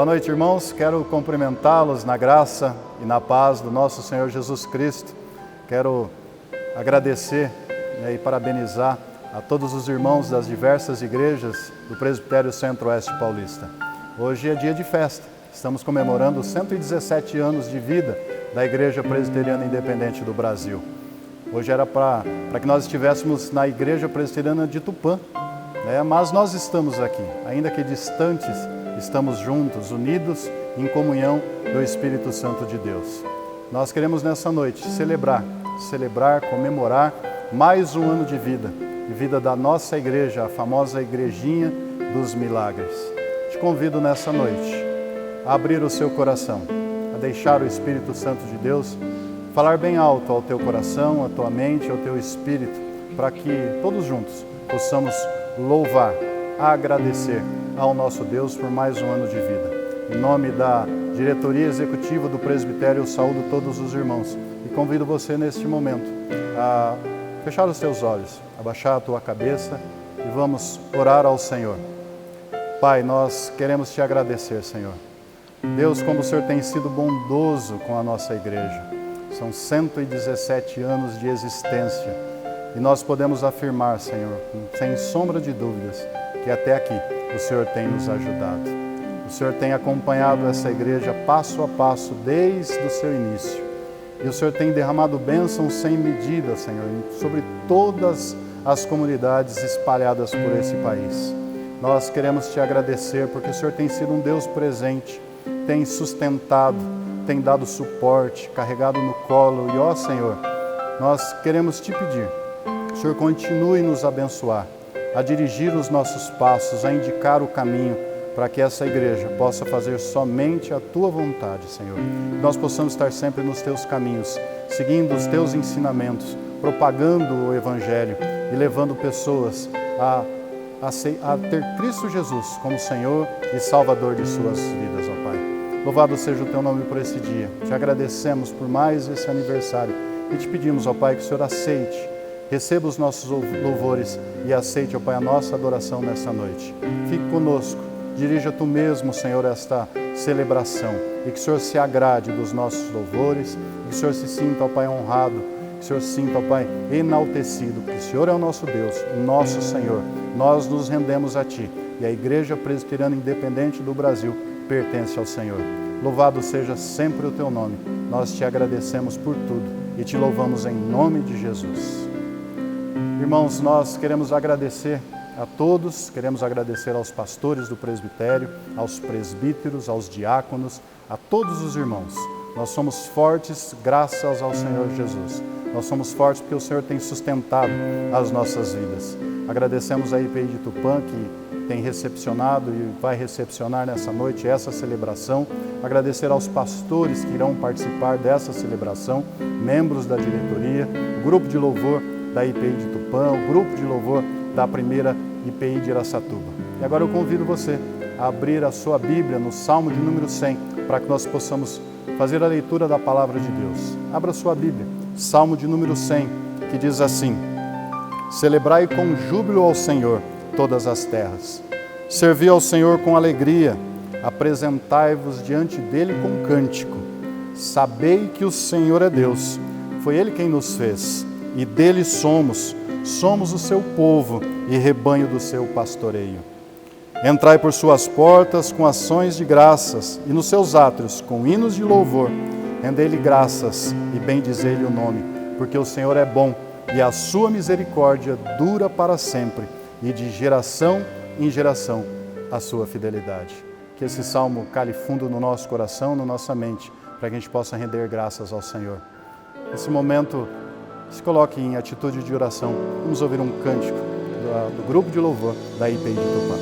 Boa noite, irmãos. Quero cumprimentá-los na graça e na paz do nosso Senhor Jesus Cristo. Quero agradecer e parabenizar a todos os irmãos das diversas igrejas do Presbitério Centro-Oeste Paulista. Hoje é dia de festa. Estamos comemorando os 117 anos de vida da Igreja Presbiteriana Independente do Brasil. Hoje era para que nós estivéssemos na Igreja Presbiteriana de Tupã, mas nós estamos aqui, ainda que distantes, estamos juntos, unidos em comunhão do Espírito Santo de Deus. Nós queremos nessa noite celebrar, comemorar mais um ano de vida da nossa igreja, a famosa Igrejinha dos Milagres. Te convido nessa noite a abrir o seu coração, a deixar o Espírito Santo de Deus falar bem alto ao teu coração, à tua mente, ao teu espírito, para que todos juntos possamos louvar, agradecer ao nosso Deus por mais um ano de vida. Em nome da diretoria executiva do presbitério, eu saúdo todos os irmãos e convido você neste momento a fechar os teus olhos, abaixar a tua cabeça e vamos orar ao Senhor. Pai, nós queremos te agradecer, Senhor. Deus, como o Senhor tem sido bondoso com a nossa igreja. São 117 anos de existência e nós podemos afirmar, Senhor, sem sombra de dúvidas, que até aqui o Senhor tem nos ajudado. O Senhor tem acompanhado essa igreja passo a passo desde o seu início. E o Senhor tem derramado bênçãos sem medida, Senhor, sobre todas as comunidades espalhadas por esse país. Nós queremos te agradecer porque o Senhor tem sido um Deus presente, tem sustentado, tem dado suporte, carregado no colo. E ó Senhor, nós queremos te pedir, que o Senhor continue nos abençoar, a dirigir os nossos passos, a indicar o caminho para que essa igreja possa fazer somente a tua vontade, Senhor. Que nós possamos estar sempre nos teus caminhos, seguindo os teus ensinamentos, propagando o Evangelho e levando pessoas a ter Cristo Jesus como Senhor e Salvador de suas vidas, ó Pai. Louvado seja o teu nome por esse dia. Te agradecemos por mais esse aniversário e te pedimos, ó Pai, que o Senhor aceite, receba os nossos louvores e aceite, ó Pai, a nossa adoração nessa noite. Fique conosco, dirija tu mesmo, Senhor, esta celebração e que o Senhor se agrade dos nossos louvores, que o Senhor se sinta, ó Pai, honrado, que o Senhor se sinta, ó Pai, enaltecido, porque o Senhor é o nosso Deus, o nosso Senhor. Nós nos rendemos a Ti e a Igreja Presbiteriana Independente do Brasil pertence ao Senhor. Louvado seja sempre o teu nome. Nós te agradecemos por tudo e te louvamos em nome de Jesus. Irmãos, nós queremos agradecer a todos, queremos agradecer aos pastores do presbitério, aos presbíteros, aos diáconos, a todos os irmãos. Nós somos fortes graças ao Senhor Jesus. Nós somos fortes porque o Senhor tem sustentado as nossas vidas. Agradecemos a IPI de Tupã, que tem recepcionado e vai recepcionar nessa noite essa celebração. Agradecer aos pastores que irão participar dessa celebração, membros da diretoria, o grupo de louvor da IPI de Tupã, o grupo de louvor da primeira IPI de Araçatuba. E agora eu convido você a abrir a sua Bíblia no Salmo de número 100, para que nós possamos fazer a leitura da Palavra de Deus. Abra a sua Bíblia, Salmo de número 100, que diz assim: Celebrai com júbilo ao Senhor todas as terras. Servi ao Senhor com alegria, apresentai-vos diante dele com cântico. Sabei que o Senhor é Deus, foi Ele quem nos fez, e dele somos o seu povo e rebanho do seu pastoreio. Entrai por suas portas com ações de graças e nos seus átrios com hinos de louvor. Rendei-lhe graças e bendizei-lhe o nome, porque o Senhor é bom e a sua misericórdia dura para sempre, e de geração em geração a sua fidelidade. Que esse salmo cale fundo no nosso coração, na nossa mente, para que a gente possa render graças ao Senhor. Nesse momento, se coloque em atitude de oração. Vamos ouvir um cântico do grupo de louvor da IPI de Tupã.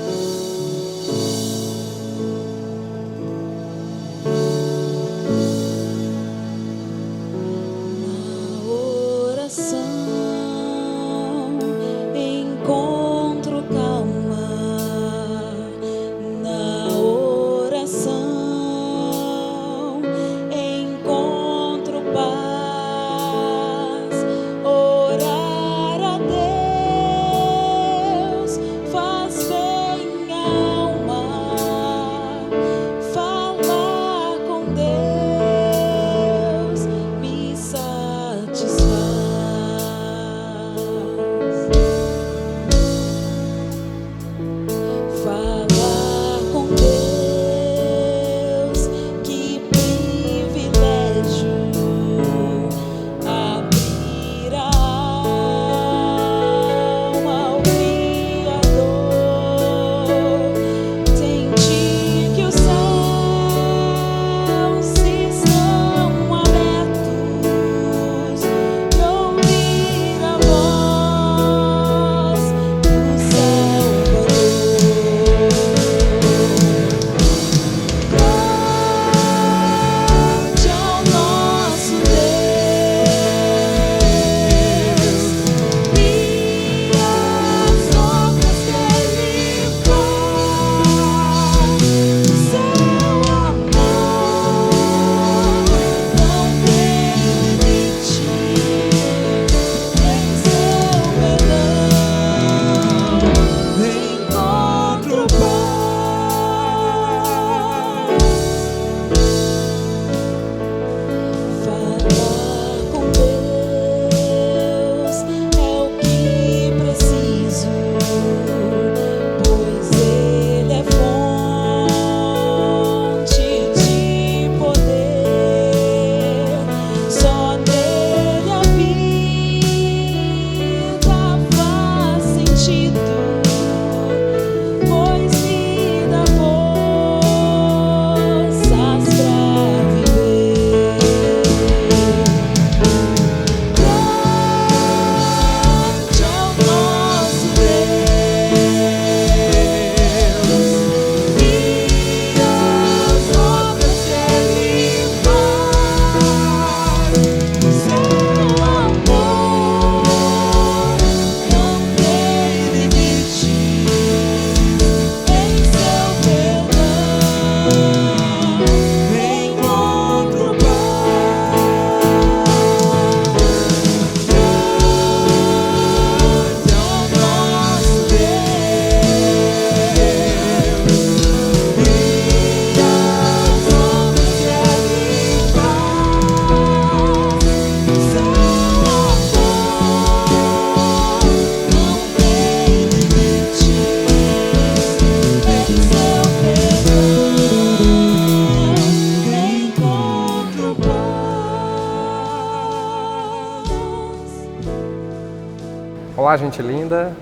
Faz bem a alma. Olá, gente linda.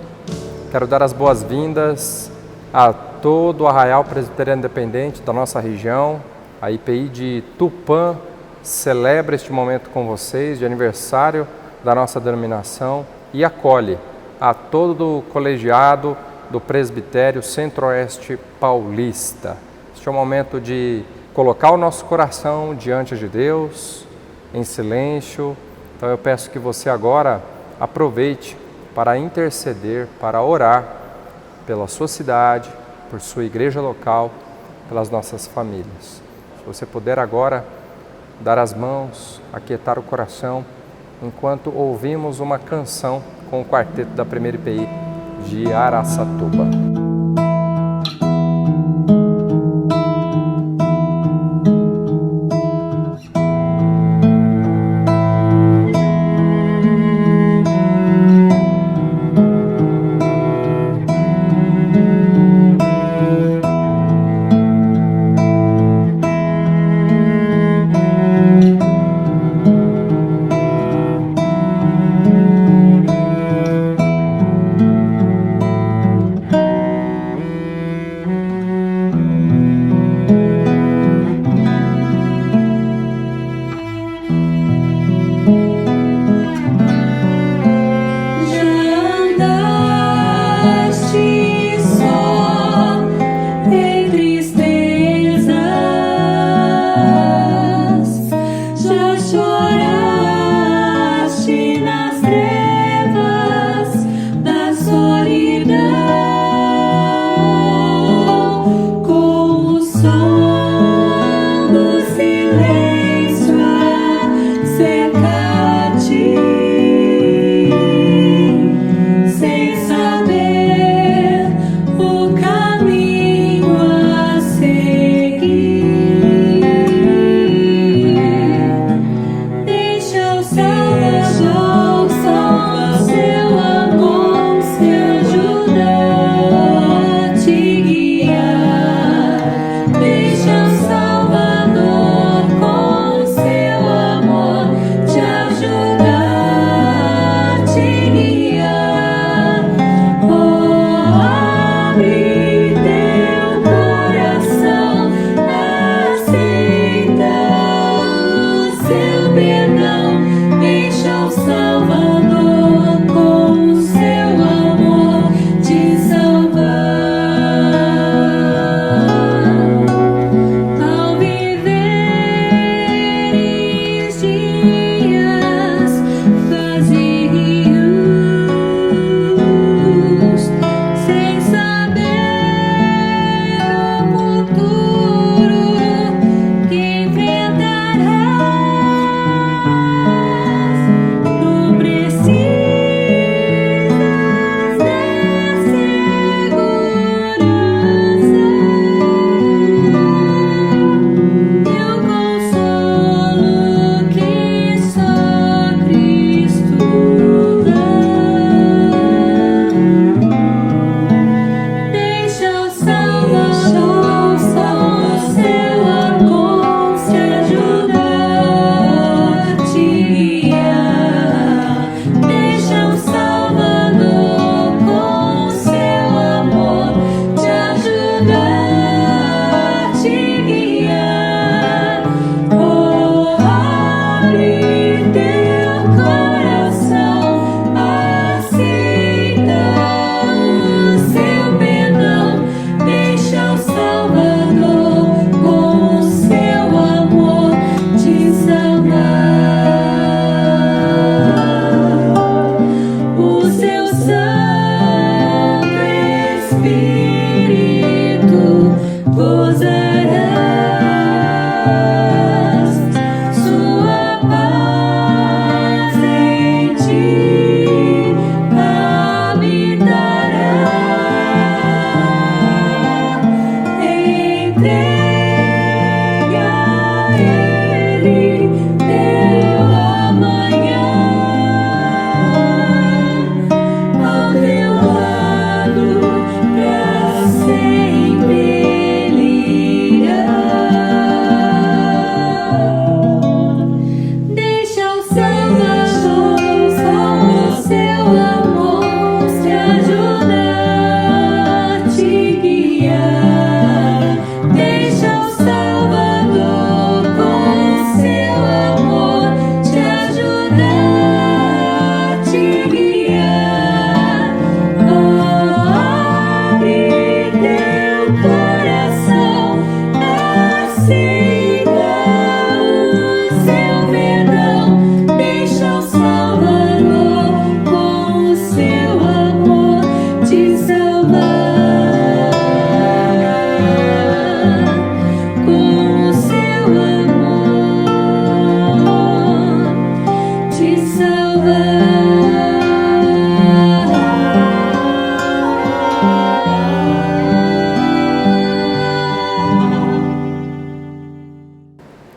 Quero dar as boas-vindas a todo o Arraial Presbiteriano Independente da nossa região. A IPI de Tupã celebra este momento com vocês de aniversário da nossa denominação e acolhe a todo o colegiado do Presbitério Centro-Oeste Paulista. Este é o momento de colocar o nosso coração diante de Deus, em silêncio. Então eu peço que você agora aproveite para interceder, para orar pela sua cidade, por sua igreja local, pelas nossas famílias. Se você puder agora dar as mãos, aquietar o coração, enquanto ouvimos uma canção com o quarteto da primeira IPI de Araçatuba.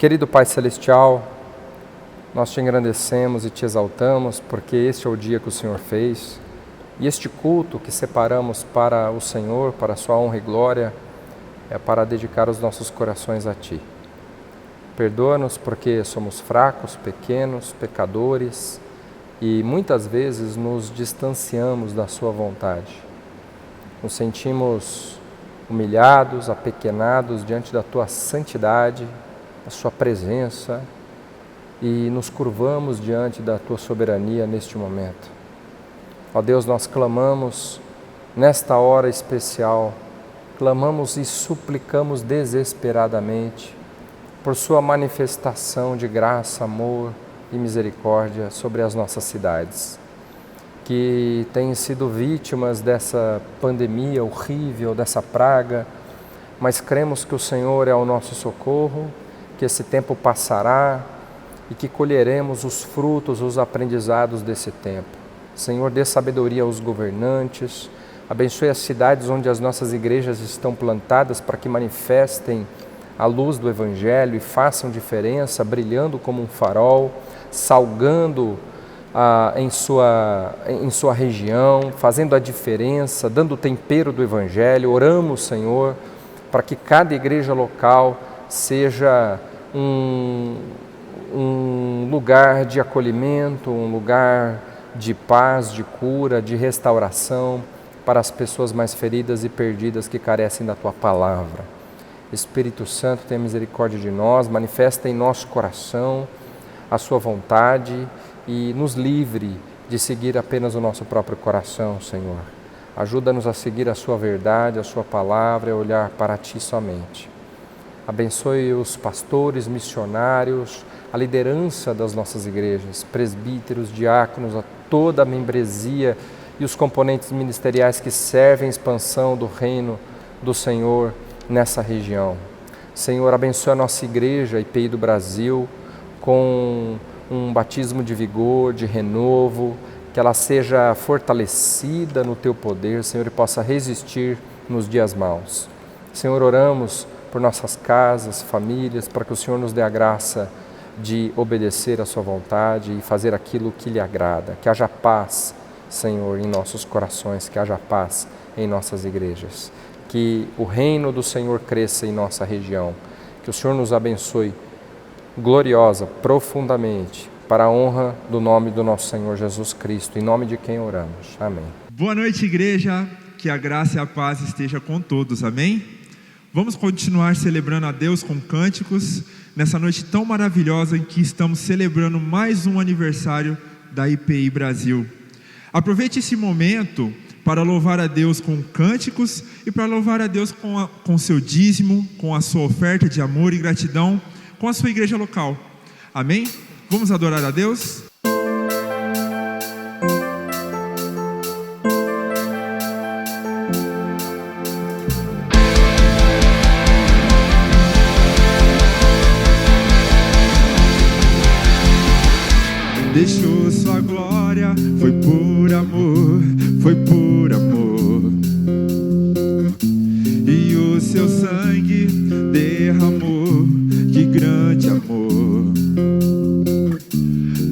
Querido Pai Celestial, nós te engrandecemos e te exaltamos porque este é o dia que o Senhor fez e este culto que separamos para o Senhor, para a sua honra e glória, é para dedicar os nossos corações a Ti. Perdoa-nos porque somos fracos, pequenos, pecadores e muitas vezes nos distanciamos da Sua vontade. Nos sentimos humilhados, apequenados diante da Tua santidade, da Sua presença e nos curvamos diante da Tua soberania neste momento. Ó Deus, nós clamamos nesta hora especial, clamamos e suplicamos desesperadamente por Sua manifestação de graça, amor e misericórdia sobre as nossas cidades, que têm sido vítimas dessa pandemia horrível, dessa praga, mas cremos que o Senhor é o nosso socorro, que esse tempo passará e que colheremos os frutos, os aprendizados desse tempo. Senhor, dê sabedoria aos governantes, abençoe as cidades onde as nossas igrejas estão plantadas para que manifestem a luz do Evangelho e façam diferença, brilhando como um farol, salgando em sua região, fazendo a diferença, dando o tempero do Evangelho. Oramos, Senhor, para que cada igreja local seja um lugar de acolhimento, um lugar de paz, de cura, de restauração para as pessoas mais feridas e perdidas que carecem da Tua palavra. Espírito Santo, tenha misericórdia de nós, manifesta em nosso coração a Sua vontade e nos livre de seguir apenas o nosso próprio coração, Senhor. Ajuda-nos a seguir a Sua verdade, a Sua palavra e a olhar para Ti somente. Abençoe os pastores, missionários, a liderança das nossas igrejas, presbíteros, diáconos, a toda a membresia e os componentes ministeriais que servem a expansão do reino do Senhor nessa região. Senhor, abençoe a nossa igreja, IPI do Brasil, com um batismo de vigor, de renovo, que ela seja fortalecida no Teu poder, Senhor, e possa resistir nos dias maus. Senhor, oramos por nossas casas, famílias, para que o Senhor nos dê a graça de obedecer à Sua vontade e fazer aquilo que lhe agrada. Que haja paz, Senhor, em nossos corações, que haja paz em nossas igrejas. Que o reino do Senhor cresça em nossa região. Que o Senhor nos abençoe gloriosa, profundamente, para a honra do nome do nosso Senhor Jesus Cristo, em nome de quem oramos. Amém. Boa noite, igreja. Que a graça e a paz esteja com todos. Amém? Vamos continuar celebrando a Deus com cânticos, nessa noite tão maravilhosa em que estamos celebrando mais um aniversário da IPI Brasil. Aproveite esse momento para louvar a Deus com cânticos e para louvar a Deus com seu dízimo, com a sua oferta de amor e gratidão, com a sua igreja local. Amém? Vamos adorar a Deus? Deixou sua glória, foi por amor, foi por amor. E o seu sangue derramou, que grande amor.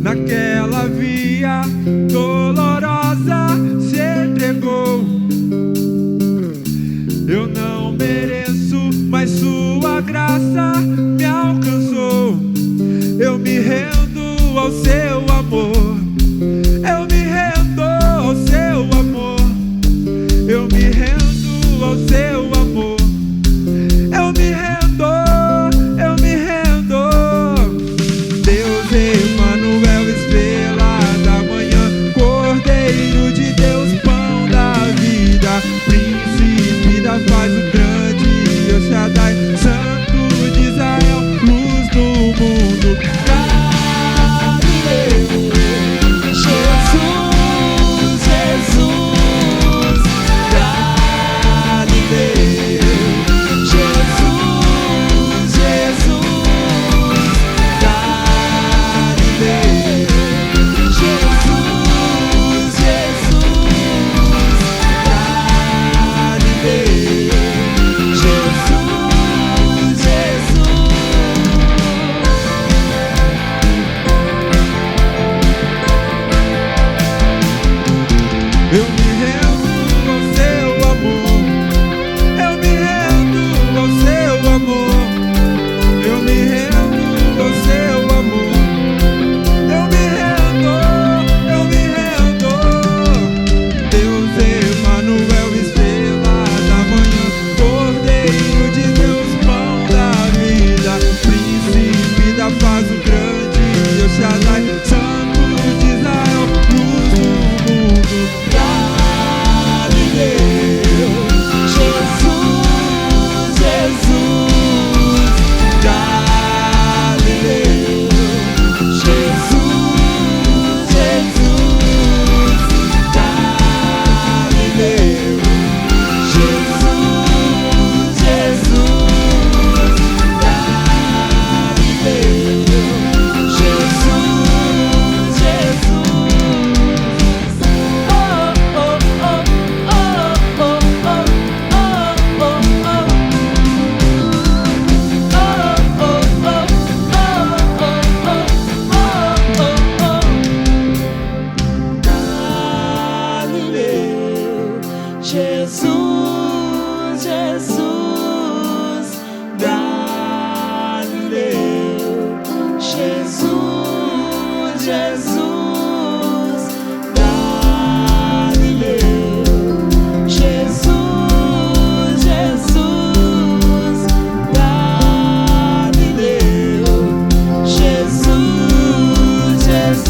Naquela via dolorosa se entregou. Eu não mereço, mas sua graça me alcançou. Eu me rendo ao seu amor. Eu me rendo ao seu amor. Eu me rendo ao seu amor. Eu me rendo, eu me rendo. Deus Emanuel, estrela da manhã, Cordeiro de Deus, pão da vida, príncipe da paz, o grande El Shaddai, Santo de Israel, luz do mundo. Jesus, Jesus, Galileu. Jesus, Jesus, Galileu. Jesus, Jesus, Galileu. Jesus, Jesus.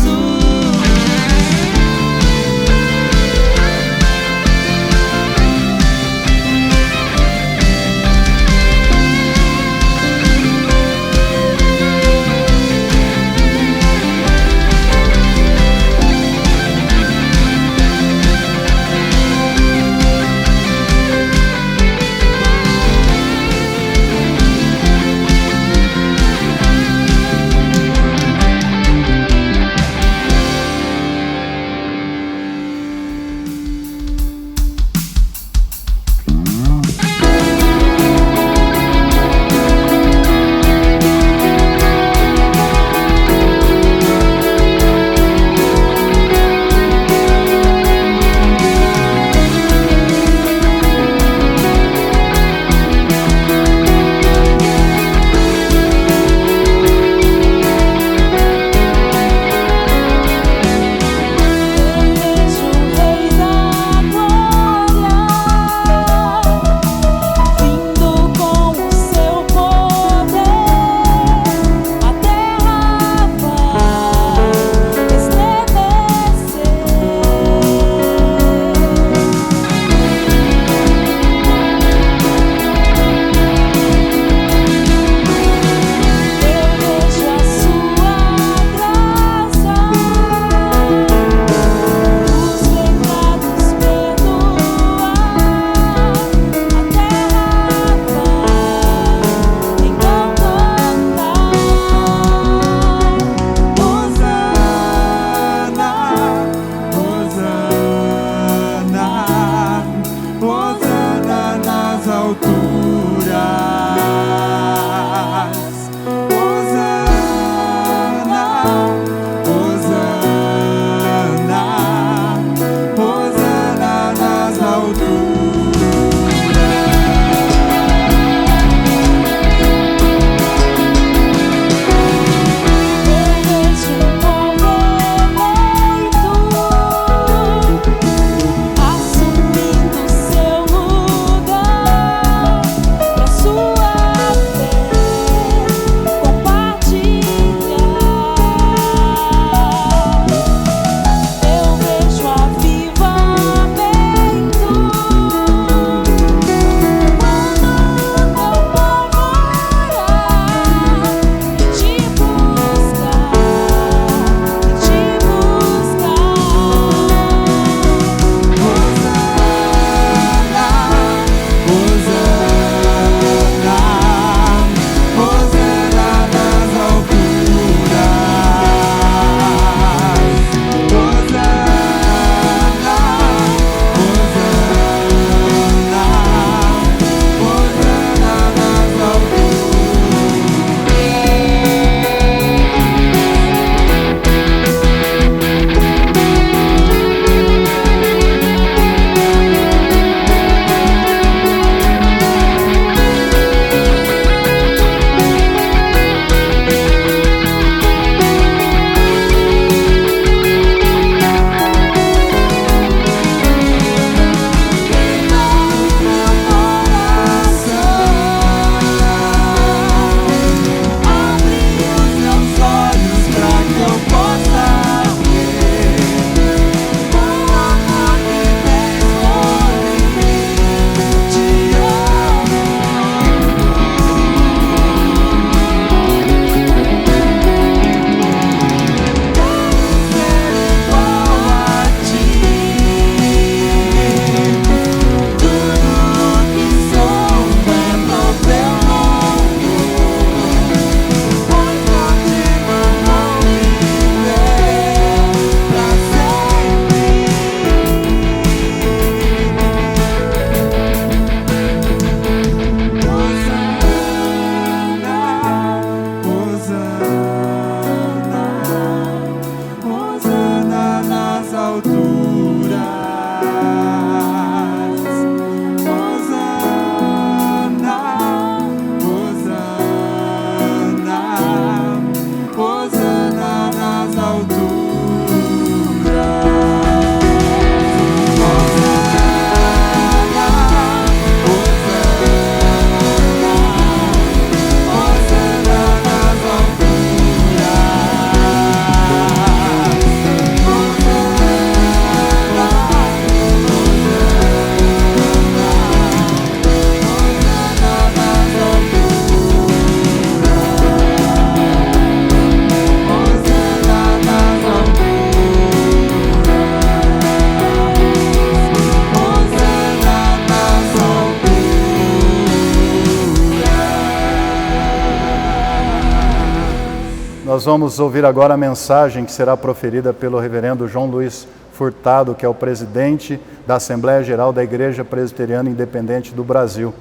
Nós vamos ouvir agora a mensagem que será proferida pelo reverendo João Luiz Furtado, que é o presidente da Assembleia Geral da Igreja Presbiteriana Independente do Brasil.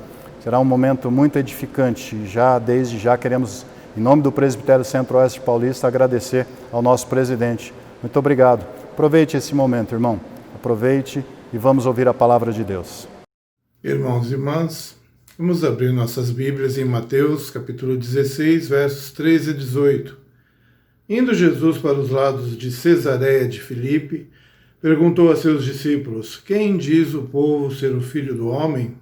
Será um momento muito edificante. Desde já queremos, em nome do Presbitério Centro-Oeste Paulista, agradecer ao nosso presidente. Muito obrigado. Aproveite esse momento, irmão. Aproveite e vamos ouvir a palavra de Deus. Irmãos e irmãs, vamos abrir nossas Bíblias em Mateus, capítulo 16, versos 13 a 18. Indo Jesus para os lados de Cesareia de Filipe, perguntou a seus discípulos: quem diz o povo ser o Filho do Homem?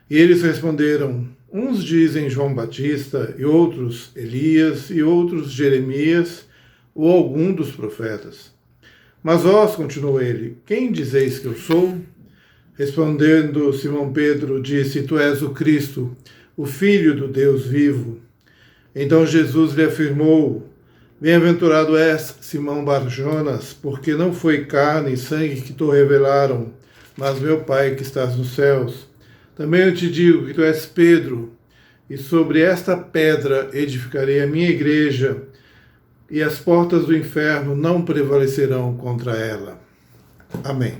E eles responderam: uns dizem João Batista, e outros Elias, e outros Jeremias, ou algum dos profetas. Mas vós, continuou ele, quem dizeis que eu sou? Respondendo Simão Pedro, disse: tu és o Cristo, o Filho do Deus vivo. Então Jesus lhe afirmou: bem-aventurado és, Simão Bar-Jonas, porque não foi carne e sangue que te revelaram, mas meu Pai que estás nos céus. Também eu te digo que tu és Pedro, e sobre esta pedra edificarei a minha igreja, e as portas do inferno não prevalecerão contra ela. Amém.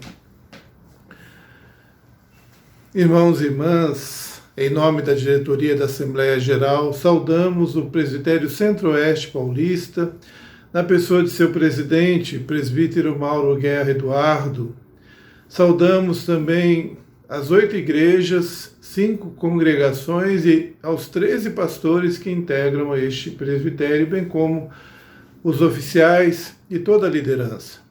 Irmãos e irmãs, em nome da diretoria da Assembleia Geral, saudamos o Presbitério Centro-Oeste Paulista, na pessoa de seu presidente, presbítero Mauro Guerra Eduardo. Saudamos também as 8 igrejas, 5 congregações e aos 13 pastores que integram este presbitério, bem como os oficiais e toda a liderança.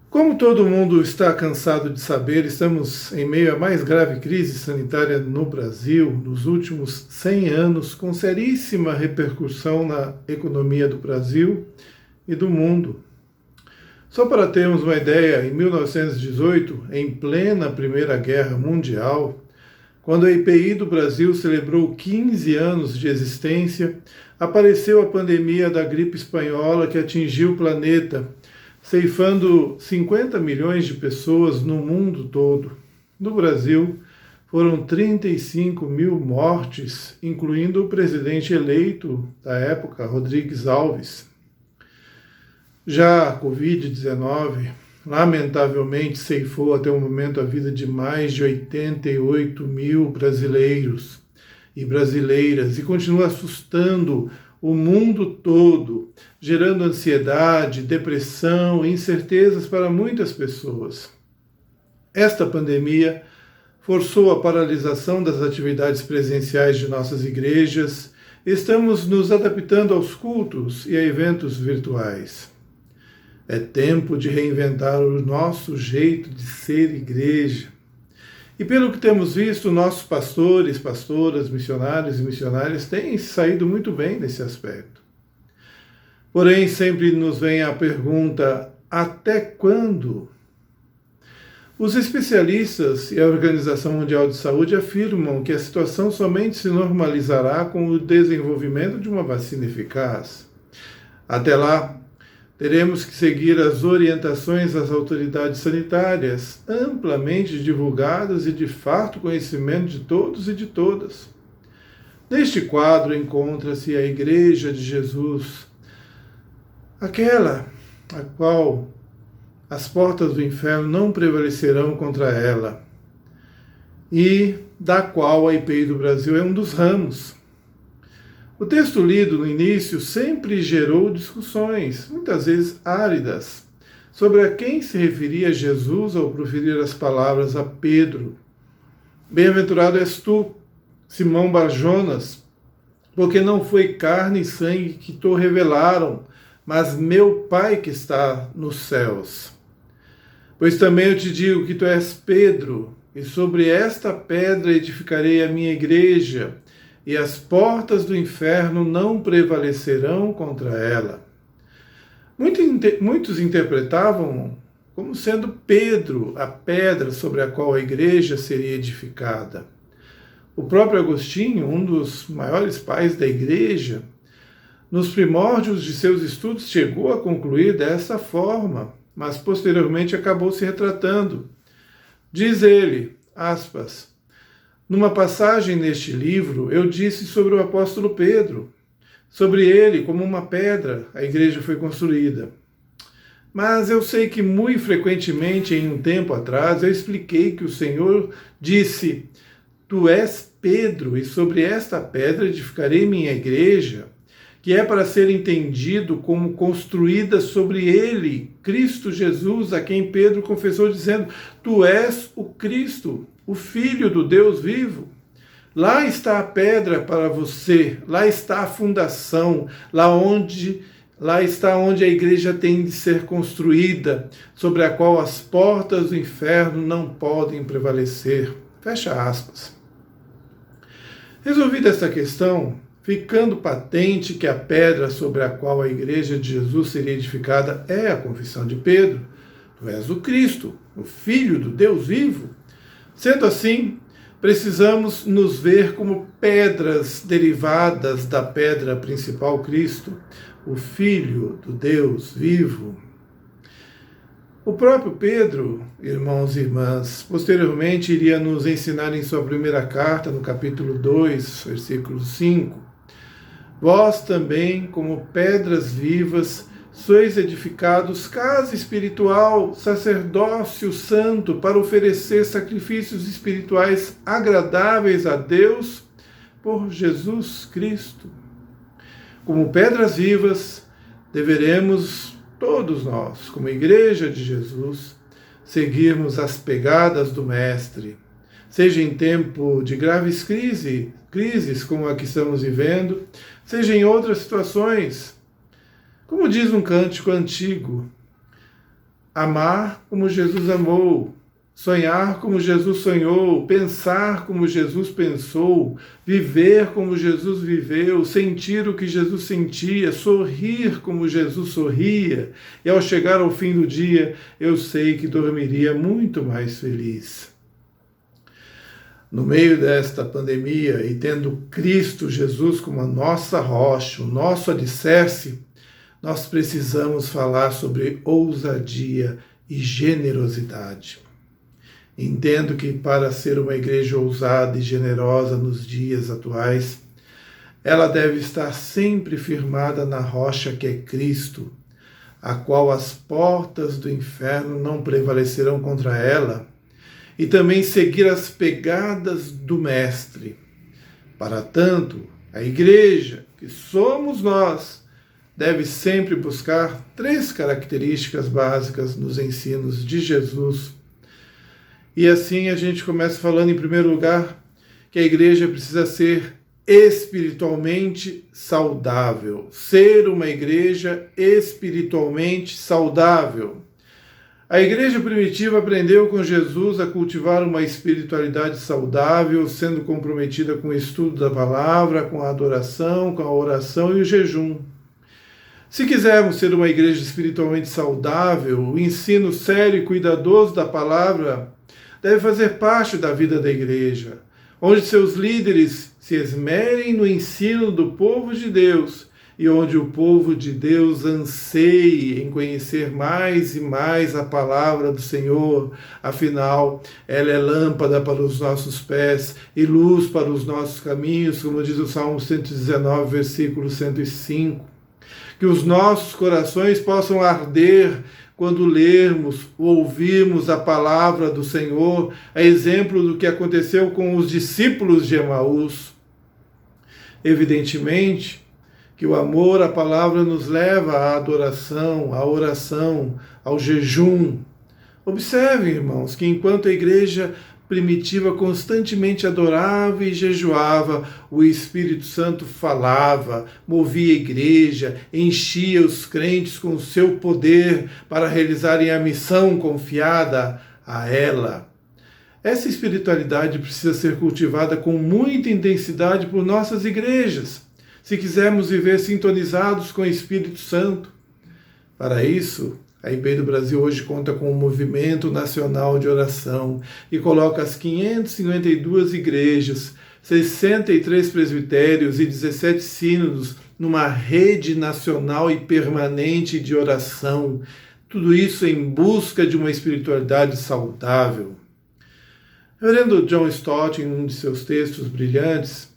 Como todo mundo está cansado de saber, estamos em meio à mais grave crise sanitária no Brasil nos últimos 100 anos, com seríssima repercussão na economia do Brasil e do mundo. Só para termos uma ideia, em 1918, em plena Primeira Guerra Mundial, quando a IPI do Brasil celebrou 15 anos de existência, apareceu a pandemia da gripe espanhola que atingiu o planeta, ceifando 50 milhões de pessoas no mundo todo. No Brasil, foram 35 mil mortes, incluindo o presidente eleito da época, Rodrigues Alves. Já a Covid-19, lamentavelmente, ceifou até o momento a vida de mais de 88 mil brasileiros e brasileiras e continua assustando o mundo todo, gerando ansiedade, depressão e incertezas para muitas pessoas. Esta pandemia forçou a paralisação das atividades presenciais de nossas igrejas. Estamos nos adaptando aos cultos e a eventos virtuais. É tempo de reinventar o nosso jeito de ser igreja. E pelo que temos visto, nossos pastores, pastoras, missionários e missionárias têm saído muito bem nesse aspecto. Porém, sempre nos vem a pergunta: até quando? Os especialistas e a Organização Mundial de Saúde afirmam que a situação somente se normalizará com o desenvolvimento de uma vacina eficaz. Até lá, teremos que seguir as orientações das autoridades sanitárias, amplamente divulgadas e de farto conhecimento de todos e de todas. Neste quadro encontra-se a Igreja de Jesus, aquela a qual as portas do inferno não prevalecerão contra ela, e da qual a IPI do Brasil é um dos ramos. O texto lido no início sempre gerou discussões, muitas vezes áridas, sobre a quem se referia Jesus ao proferir as palavras a Pedro. Bem-aventurado és tu, Simão Bar-Jonas, porque não foi carne e sangue que te revelaram, mas meu Pai que está nos céus. Pois também eu te digo que tu és Pedro, e sobre esta pedra edificarei a minha igreja, e as portas do inferno não prevalecerão contra ela. Muitos interpretavam como sendo Pedro a pedra sobre a qual a igreja seria edificada. O próprio Agostinho, um dos maiores pais da igreja, nos primórdios de seus estudos chegou a concluir dessa forma, mas posteriormente acabou se retratando. Diz ele, aspas, numa passagem neste livro, eu disse sobre o apóstolo Pedro, Sobre ele, como uma pedra, a igreja foi construída. Mas eu sei que muito frequentemente, em um tempo atrás, eu expliquei que o Senhor disse: Tu és Pedro, e sobre esta pedra edificarei minha igreja, que é para ser entendido como construída sobre ele, Cristo Jesus, a quem Pedro confessou, dizendo: Tu és o Cristo, o Filho do Deus vivo. Lá está a pedra para você, lá está a fundação, lá está onde a igreja tem de ser construída, sobre a qual as portas do inferno não podem prevalecer. Fecha aspas. Resolvida esta questão, ficando patente que a pedra sobre a qual a igreja de Jesus seria edificada é a confissão de Pedro: Tu és o Cristo, o Filho do Deus vivo. Sendo assim, precisamos nos ver como pedras derivadas da pedra principal, Cristo, o Filho do Deus vivo. O próprio Pedro, irmãos e irmãs, posteriormente iria nos ensinar em sua primeira carta, no capítulo 2, versículo 5, Vós também, como pedras vivas, sois edificados casa espiritual, sacerdócio santo, para oferecer sacrifícios espirituais agradáveis a Deus por Jesus Cristo. Como pedras vivas, deveremos todos nós, como Igreja de Jesus, seguirmos as pegadas do Mestre, seja em tempo de graves crises como a que estamos vivendo, seja em outras situações. Como diz um cântico antigo: amar como Jesus amou, sonhar como Jesus sonhou, pensar como Jesus pensou, viver como Jesus viveu, sentir o que Jesus sentia, sorrir como Jesus sorria, e ao chegar ao fim do dia, eu sei que dormiria muito mais feliz. No meio desta pandemia, e tendo Cristo Jesus como a nossa rocha, o nosso alicerce, nós precisamos falar sobre ousadia e generosidade. Entendo que para ser uma igreja ousada e generosa nos dias atuais, ela deve estar sempre firmada na rocha que é Cristo, a qual as portas do inferno não prevalecerão contra ela, e também seguir as pegadas do Mestre. Para tanto, a igreja, que somos nós, deve sempre buscar 3 características básicas nos ensinos de Jesus. E assim a gente começa falando, em primeiro lugar, que a igreja precisa ser espiritualmente saudável. Ser uma igreja espiritualmente saudável. A igreja primitiva aprendeu com Jesus a cultivar uma espiritualidade saudável, sendo comprometida com o estudo da palavra, com a adoração, com a oração e o jejum. Se quisermos ser uma igreja espiritualmente saudável, o ensino sério e cuidadoso da palavra deve fazer parte da vida da igreja, onde seus líderes se esmerem no ensino do povo de Deus e onde o povo de Deus anseie em conhecer mais e mais a palavra do Senhor. Afinal, ela é lâmpada para os nossos pés e luz para os nossos caminhos, como diz o Salmo 119, versículo 105. Que os nossos corações possam arder quando lermos ou ouvirmos a palavra do Senhor, a exemplo do que aconteceu com os discípulos de Emaús. Evidentemente que o amor à palavra nos leva à adoração, à oração, ao jejum. Observem, irmãos, que enquanto a igreja primitiva constantemente adorava e jejuava, o Espírito Santo falava, movia a igreja, enchia os crentes com o seu poder para realizarem a missão confiada a ela. Essa espiritualidade precisa ser cultivada com muita intensidade por nossas igrejas, se quisermos viver sintonizados com o Espírito Santo. Para isso, a IBEI do Brasil hoje conta com um movimento nacional de oração e coloca as 552 igrejas, 63 presbitérios e 17 sínodos numa rede nacional e permanente de oração. Tudo isso em busca de uma espiritualidade saudável. O reverendo John Stott, em um de seus textos brilhantes,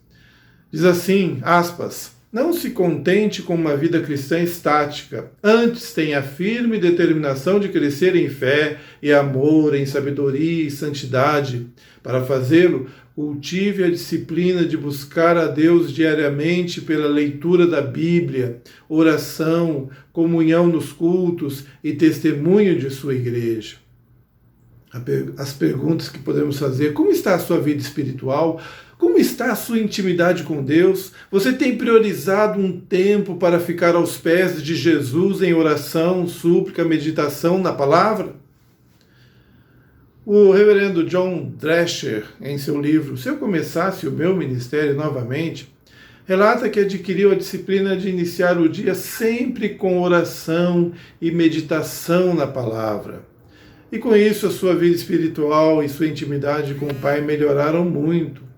diz assim, aspas, Não se contente com uma vida cristã estática. Antes, tenha firme determinação de crescer em fé e amor, em sabedoria e santidade. Para fazê-lo, cultive a disciplina de buscar a Deus diariamente pela leitura da Bíblia, oração, comunhão nos cultos e testemunho de sua igreja. As perguntas que podemos fazer: como está a sua vida espiritual? Como está a sua intimidade com Deus? Você tem priorizado um tempo para ficar aos pés de Jesus em oração, súplica, meditação na palavra? O reverendo John Drescher, em seu livro Se Eu Começasse o Meu Ministério Novamente, relata que adquiriu a disciplina de iniciar o dia sempre com oração e meditação na palavra. E com isso a sua vida espiritual e sua intimidade com o Pai melhoraram muito.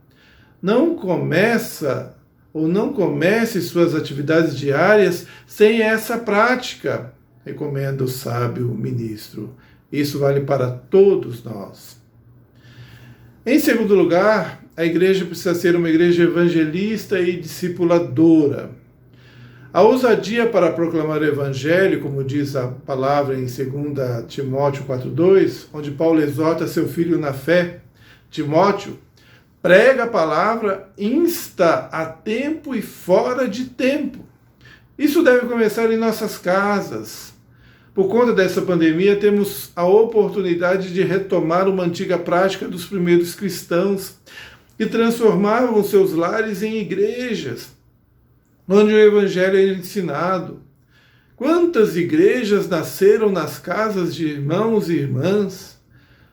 Não comece suas atividades diárias sem essa prática, recomenda o sábio ministro. Isso vale para todos nós. Em segundo lugar, a igreja precisa ser uma igreja evangelista e discipuladora. A ousadia para proclamar o evangelho, como diz a palavra em 2 Timóteo 4,2, onde Paulo exorta seu filho na fé, Timóteo, prega a palavra, insta a tempo e fora de tempo. Isso deve começar em nossas casas. Por conta dessa pandemia, temos a oportunidade de retomar uma antiga prática dos primeiros cristãos, que transformavam seus lares em igrejas, onde o evangelho era ensinado. Quantas igrejas nasceram nas casas de irmãos e irmãs?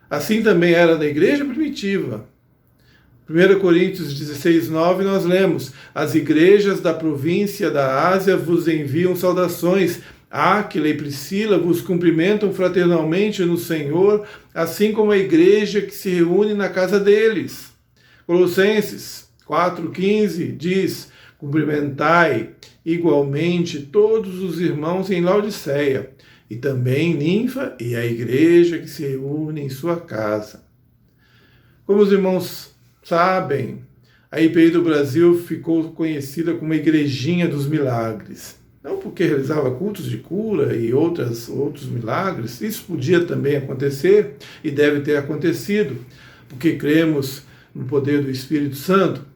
Assim também era na igreja primitiva. 1 Coríntios 16:9 nós lemos: as igrejas da província da Ásia vos enviam saudações. Áquila e Priscila vos cumprimentam fraternalmente no Senhor, assim como a igreja que se reúne na casa deles. Colossenses 4,15 diz: cumprimentai igualmente todos os irmãos em Laodiceia, e também Ninfa e a igreja que se reúne em sua casa. Como os irmãos sabem, a IPI do Brasil ficou conhecida como a Igrejinha dos Milagres. Não porque realizava cultos de cura e outros milagres, isso podia também acontecer e deve ter acontecido, porque cremos no poder do Espírito Santo.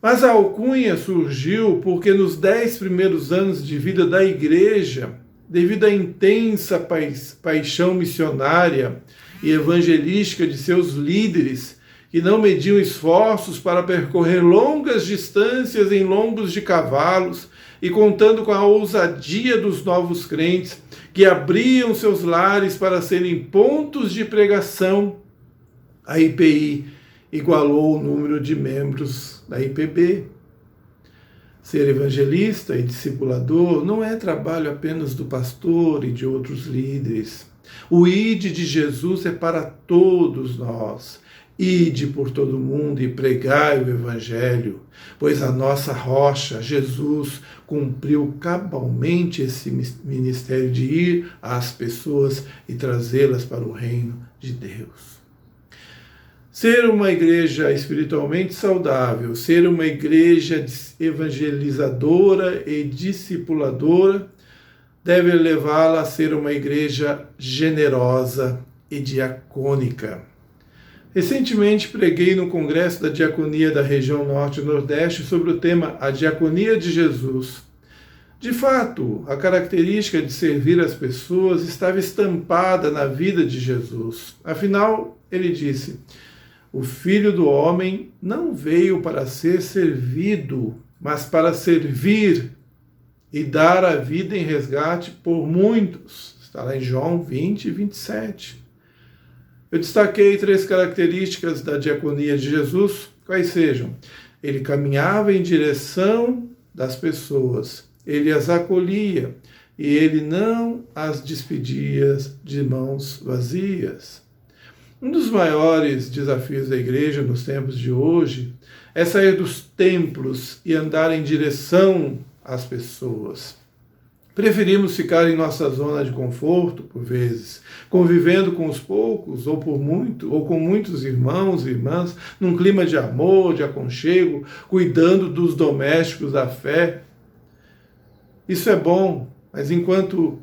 Mas a alcunha surgiu porque nos 10 primeiros anos de vida da igreja, devido à intensa paixão missionária e evangelística de seus líderes, que não mediam esforços para percorrer longas distâncias em lombos de cavalos, e contando com a ousadia dos novos crentes, que abriam seus lares para serem pontos de pregação, a IPI igualou o número de membros da IPB. Ser evangelista e discipulador não é trabalho apenas do pastor e de outros líderes. O ide de Jesus é para todos nós. Ide por todo mundo e pregai o Evangelho, pois a nossa rocha, Jesus, cumpriu cabalmente esse ministério de ir às pessoas e trazê-las para o reino de Deus. Ser uma igreja espiritualmente saudável, ser uma igreja evangelizadora e discipuladora, deve levá-la a ser uma igreja generosa e diacônica. Recentemente preguei no Congresso da Diaconia da região Norte e Nordeste sobre o tema A Diaconia de Jesus. De fato, a característica de servir as pessoas estava estampada na vida de Jesus. Afinal, ele disse: o Filho do Homem não veio para ser servido, mas para servir e dar a vida em resgate por muitos. Está lá em João 20:27. Eu destaquei 3 características da diaconia de Jesus, quais sejam: ele caminhava em direção das pessoas, ele as acolhia e ele não as despedia de mãos vazias. Um dos maiores desafios da igreja nos tempos de hoje é sair dos templos e andar em direção às pessoas. Preferimos ficar em nossa zona de conforto, por vezes, convivendo com os poucos ou com muitos irmãos e irmãs, num clima de amor, de aconchego, cuidando dos domésticos da fé, Isso é bom, mas enquanto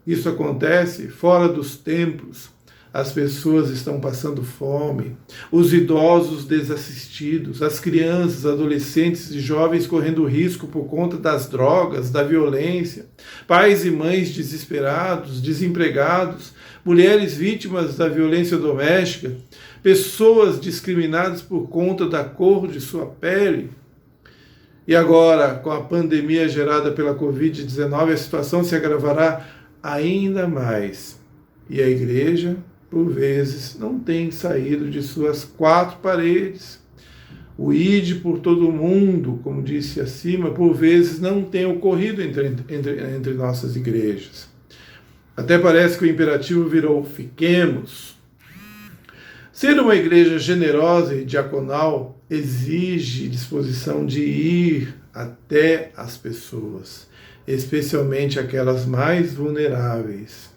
isso acontece, fora dos templos, as pessoas estão passando fome, os idosos desassistidos, as crianças, adolescentes e jovens correndo risco por conta das drogas, da violência, pais e mães desesperados, desempregados, mulheres vítimas da violência doméstica, pessoas discriminadas por conta da cor de sua pele. E agora, com a pandemia gerada pela Covid-19, a situação se agravará ainda mais. E a igreja, por vezes, não tem saído de suas quatro paredes. O ide por todo o mundo, como disse acima, por vezes não tem ocorrido entre nossas igrejas. Até parece que o imperativo virou fiquemos. Ser uma igreja generosa e diaconal exige disposição de ir até as pessoas, especialmente aquelas mais vulneráveis.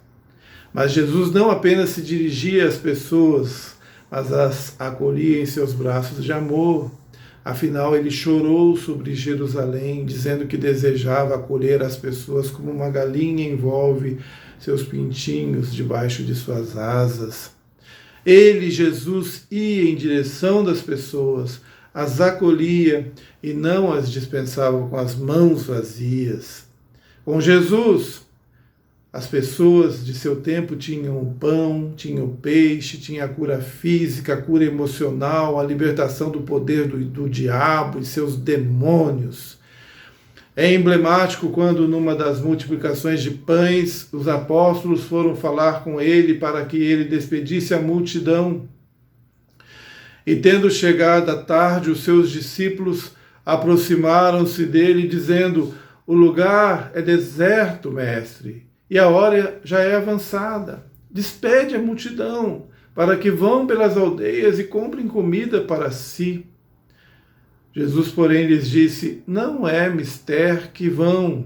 Mas Jesus não apenas se dirigia às pessoas, mas as acolhia em seus braços de amor. Afinal, ele chorou sobre Jerusalém, dizendo que desejava acolher as pessoas como uma galinha envolve seus pintinhos debaixo de suas asas. Ele, Jesus, ia em direção das pessoas, as acolhia e não as dispensava com as mãos vazias. Com Jesus, as pessoas de seu tempo tinham o pão, tinham o peixe, tinha a cura física, a cura emocional, a libertação do poder do diabo e seus demônios. É emblemático quando, numa das multiplicações de pães, os apóstolos foram falar com ele para que ele despedisse a multidão. E tendo chegado a tarde, os seus discípulos aproximaram-se dele, dizendo: "O lugar é deserto, mestre, e a hora já é avançada. Despede a multidão, para que vão pelas aldeias e comprem comida para si." Jesus, porém, lhes disse: "Não é mister que vão,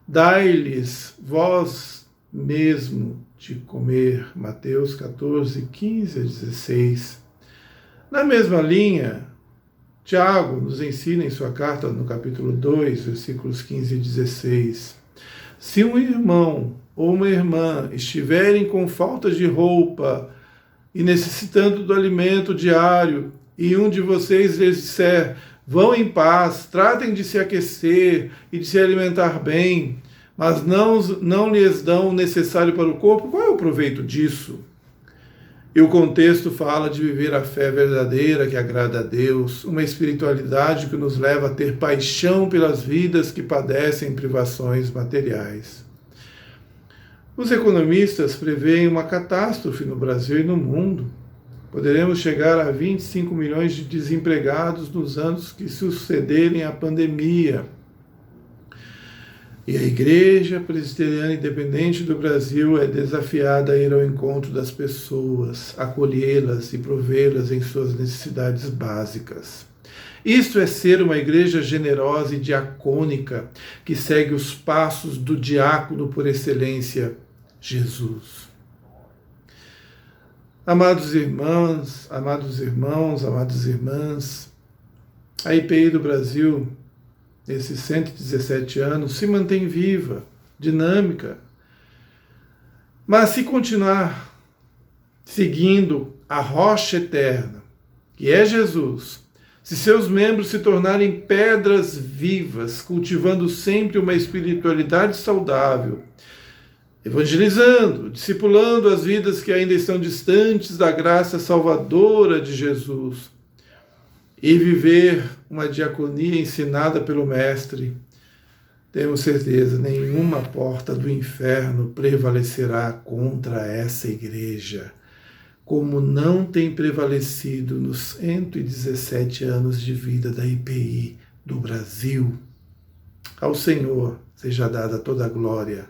dai-lhes vós mesmo de comer." Mateus 14, 15 a 16. Na mesma linha, Tiago nos ensina em sua carta, no capítulo 2, versículos 15 e 16. Se um irmão ou uma irmã estiverem com falta de roupa e necessitando do alimento diário, e um de vocês lhes disser: "Vão em paz, tratem de se aquecer e de se alimentar bem", mas não lhes dão o necessário para o corpo, qual é o proveito disso? E o contexto fala de viver a fé verdadeira que agrada a Deus, uma espiritualidade que nos leva a ter paixão pelas vidas que padecem privações materiais. Os economistas preveem uma catástrofe no Brasil e no mundo. Poderemos chegar a 25 milhões de desempregados nos anos que sucederem à pandemia. E a Igreja Presbiteriana Independente do Brasil é desafiada a ir ao encontro das pessoas, acolhê-las e provê-las em suas necessidades básicas. Isto é ser uma igreja generosa e diacônica, que segue os passos do diácono por excelência, Jesus. Amados irmãos, amadas irmãs, a IPI do Brasil, nesses 117 anos, se mantém viva, dinâmica. Mas se continuar seguindo a rocha eterna, que é Jesus, se seus membros se tornarem pedras vivas, cultivando sempre uma espiritualidade saudável, evangelizando, discipulando as vidas que ainda estão distantes da graça salvadora de Jesus, e viver uma diaconia ensinada pelo Mestre, temos certeza, nenhuma porta do inferno prevalecerá contra essa igreja, como não tem prevalecido nos 117 anos de vida da IPI do Brasil. Ao Senhor seja dada toda a glória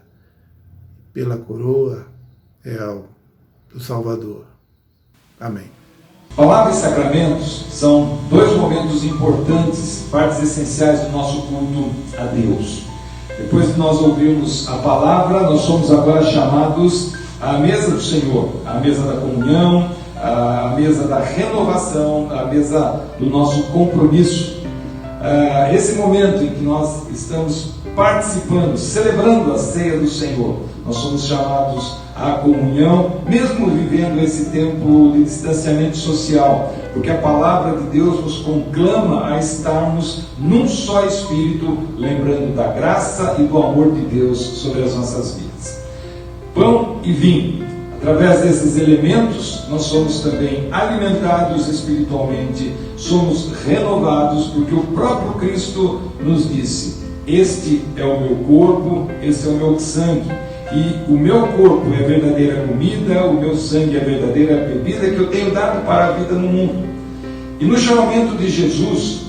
pela coroa real do Salvador. Amém. Palavra e sacramentos são dois momentos importantes, partes essenciais do nosso culto a Deus. Depois de nós ouvirmos a palavra, nós somos agora chamados à mesa do Senhor, à mesa da comunhão, à mesa da renovação, à mesa do nosso compromisso. Esse momento em que nós estamos participando, celebrando a ceia do Senhor. Nós somos chamados à comunhão, mesmo vivendo esse tempo de distanciamento social, porque a palavra de Deus nos conclama a estarmos num só Espírito, lembrando da graça e do amor de Deus sobre as nossas vidas. Pão e vinho. Através desses elementos, nós somos também alimentados espiritualmente, somos renovados, porque o próprio Cristo nos disse: este é o meu corpo, este é o meu sangue, e o meu corpo é verdadeira comida, o meu sangue é verdadeira bebida que eu tenho dado para a vida no mundo. E no chamamento de Jesus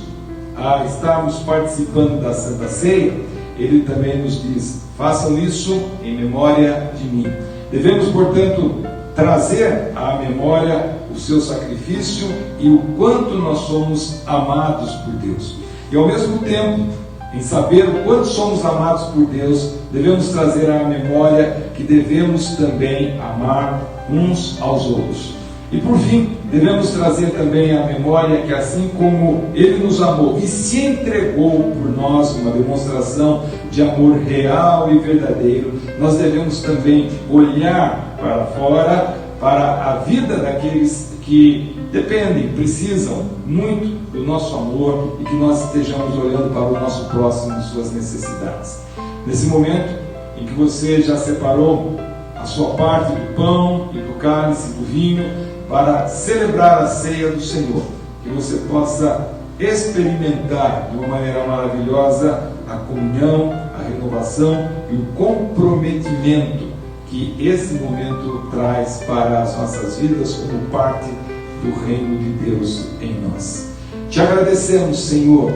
a estarmos participando da Santa Ceia, ele também nos diz: façam isso em memória de mim. Devemos, portanto, trazer à memória o seu sacrifício e o quanto nós somos amados por Deus. E ao mesmo tempo, em saber o quanto somos amados por Deus, devemos trazer à memória que devemos também amar uns aos outros. E por fim, devemos trazer também à memória que assim como Ele nos amou e se entregou por nós, uma demonstração de amor real e verdadeiro, nós devemos também olhar para fora, para a vida daqueles que dependem, precisam muito do nosso amor e que nós estejamos olhando para o nosso próximo e suas necessidades. Nesse momento em que você já separou a sua parte do pão e do cálice, do vinho, para celebrar a ceia do Senhor, que você possa experimentar de uma maneira maravilhosa a comunhão, a renovação e o comprometimento que esse momento traz para as nossas vidas como parte do reino de Deus em nós. Te agradecemos, Senhor,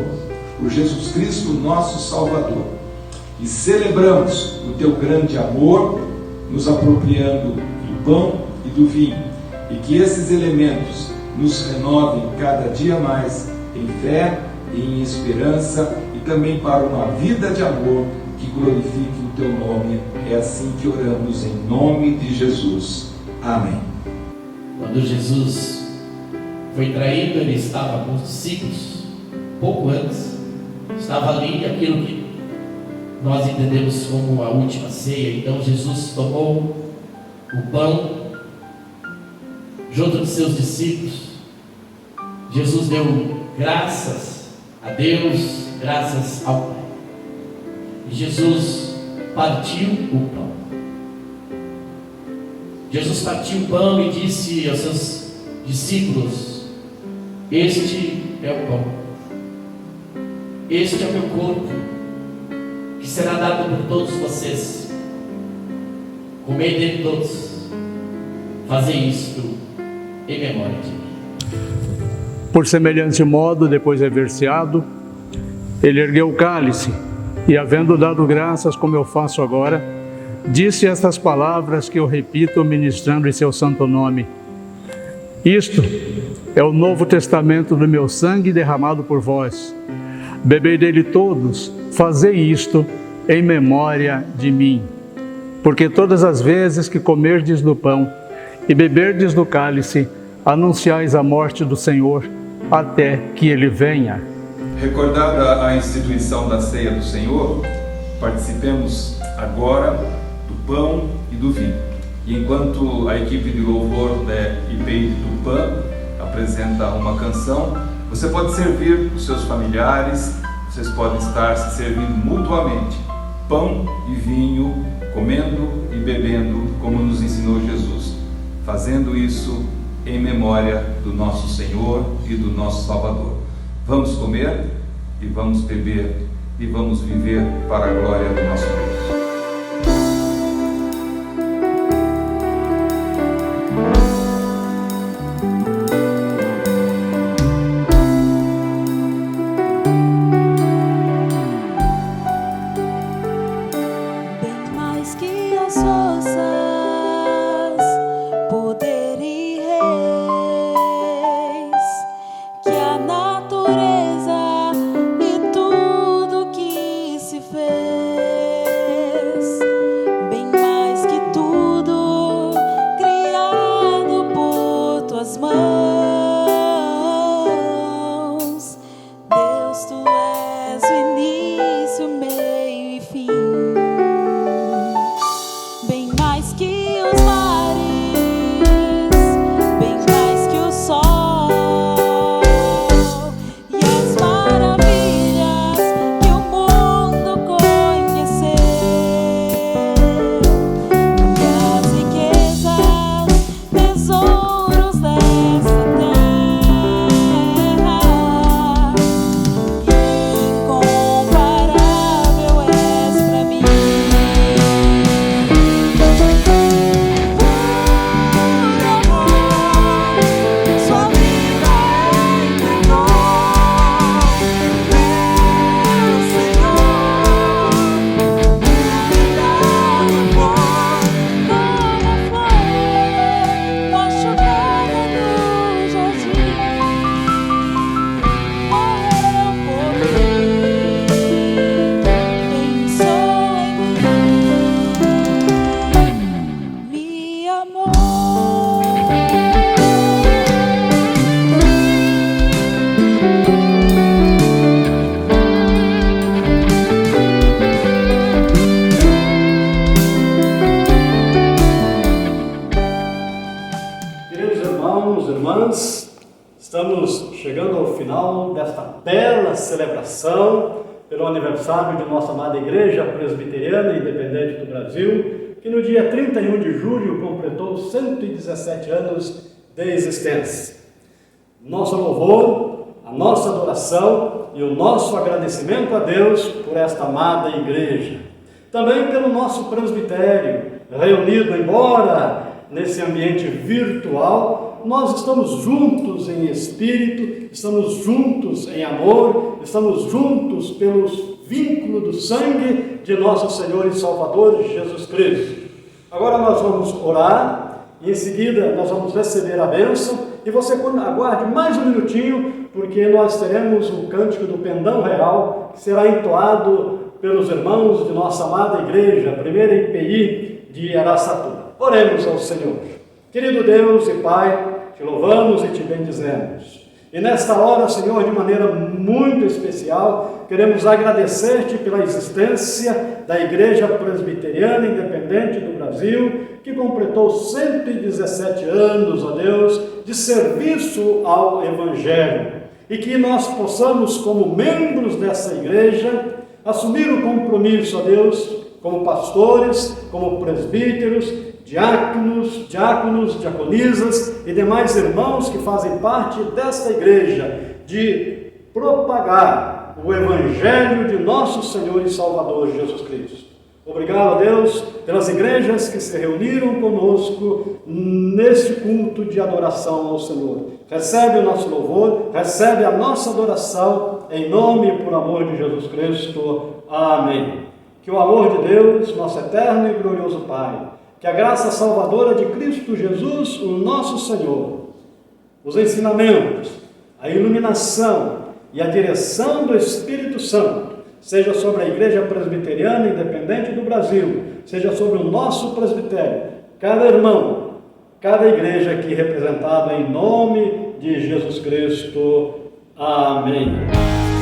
por Jesus Cristo, nosso Salvador, e celebramos o teu grande amor, nos apropriando do pão e do vinho, e que esses elementos nos renovem cada dia mais em fé e em esperança, e também para uma vida de amor que glorifique o teu nome. É assim que oramos em nome de Jesus. Amém. Quando Jesus foi traído, ele estava com os discípulos, pouco antes, estava ali aquilo que nós entendemos como a última ceia. Então Jesus tomou o pão junto dos seus discípulos. Jesus deu graças a Deus, graças ao Pai. E Jesus partiu o pão. Jesus partiu o pão e disse aos seus discípulos: este é o pão, este é o meu corpo, que será dado por todos vocês. Comei dele todos, fazei isto em memória de mim. Por semelhante modo, depois de haver ceado, ele ergueu o cálice e, havendo dado graças, como eu faço agora, disse estas palavras que eu repito, ministrando em seu santo nome: isto é o novo testamento do meu sangue derramado por vós. Bebei dele todos, fazei isto em memória de mim. Porque todas as vezes que comerdes do pão e beberdes do cálice, anunciais a morte do Senhor até que ele venha. Recordada a instituição da ceia do Senhor, participemos agora do pão e do vinho. E enquanto a equipe de louvor da IPI de Tupã apresenta uma canção, você pode servir os seus familiares, vocês podem estar se servindo mutuamente, pão e vinho, comendo e bebendo, como nos ensinou Jesus, fazendo isso em memória do nosso Senhor e do nosso Salvador. Vamos comer e vamos beber e vamos viver para a glória do nosso Deus. Deus, tu és o início, meio e estamos chegando ao final desta bela celebração pelo aniversário de nossa amada Igreja Presbiteriana Independente do Brasil, que no dia 31 de julho completou 117 anos de existência. Nosso louvor, a nossa adoração e o nosso agradecimento a Deus por esta amada Igreja. Também pelo nosso presbitério, reunido, embora nesse ambiente virtual, nós estamos juntos em espírito, estamos juntos em amor, estamos juntos pelos vínculos do sangue de nosso Senhor e Salvador Jesus Cristo. Agora nós vamos orar e em seguida nós vamos receber a bênção e você aguarde mais um minutinho, porque nós teremos o cântico do Pendão Real, que será entoado pelos irmãos de nossa amada igreja, a primeira IPI de Araçatuba. Oremos ao Senhor. Querido Deus e Pai, te louvamos e te bendizemos. E nesta hora, Senhor, de maneira muito especial, queremos agradecer-te pela existência da Igreja Presbiteriana Independente do Brasil, que completou 117 anos, ó Deus, de serviço ao Evangelho. E que nós possamos, como membros dessa igreja, assumir o compromisso, ó Deus, como pastores, como presbíteros, diáconos, diaconisas e demais irmãos que fazem parte desta igreja, de propagar o Evangelho de nosso Senhor e Salvador Jesus Cristo. Obrigado a Deus pelas igrejas que se reuniram conosco neste culto de adoração ao Senhor. Recebe o nosso louvor, recebe a nossa adoração, em nome e por amor de Jesus Cristo. Amém. Que o amor de Deus, nosso eterno e glorioso Pai, que a graça salvadora de Cristo Jesus, o nosso Senhor, os ensinamentos, a iluminação e a direção do Espírito Santo, seja sobre a Igreja Presbiteriana Independente do Brasil, seja sobre o nosso presbitério, cada irmão, cada igreja aqui representada em nome de Jesus Cristo. Amém.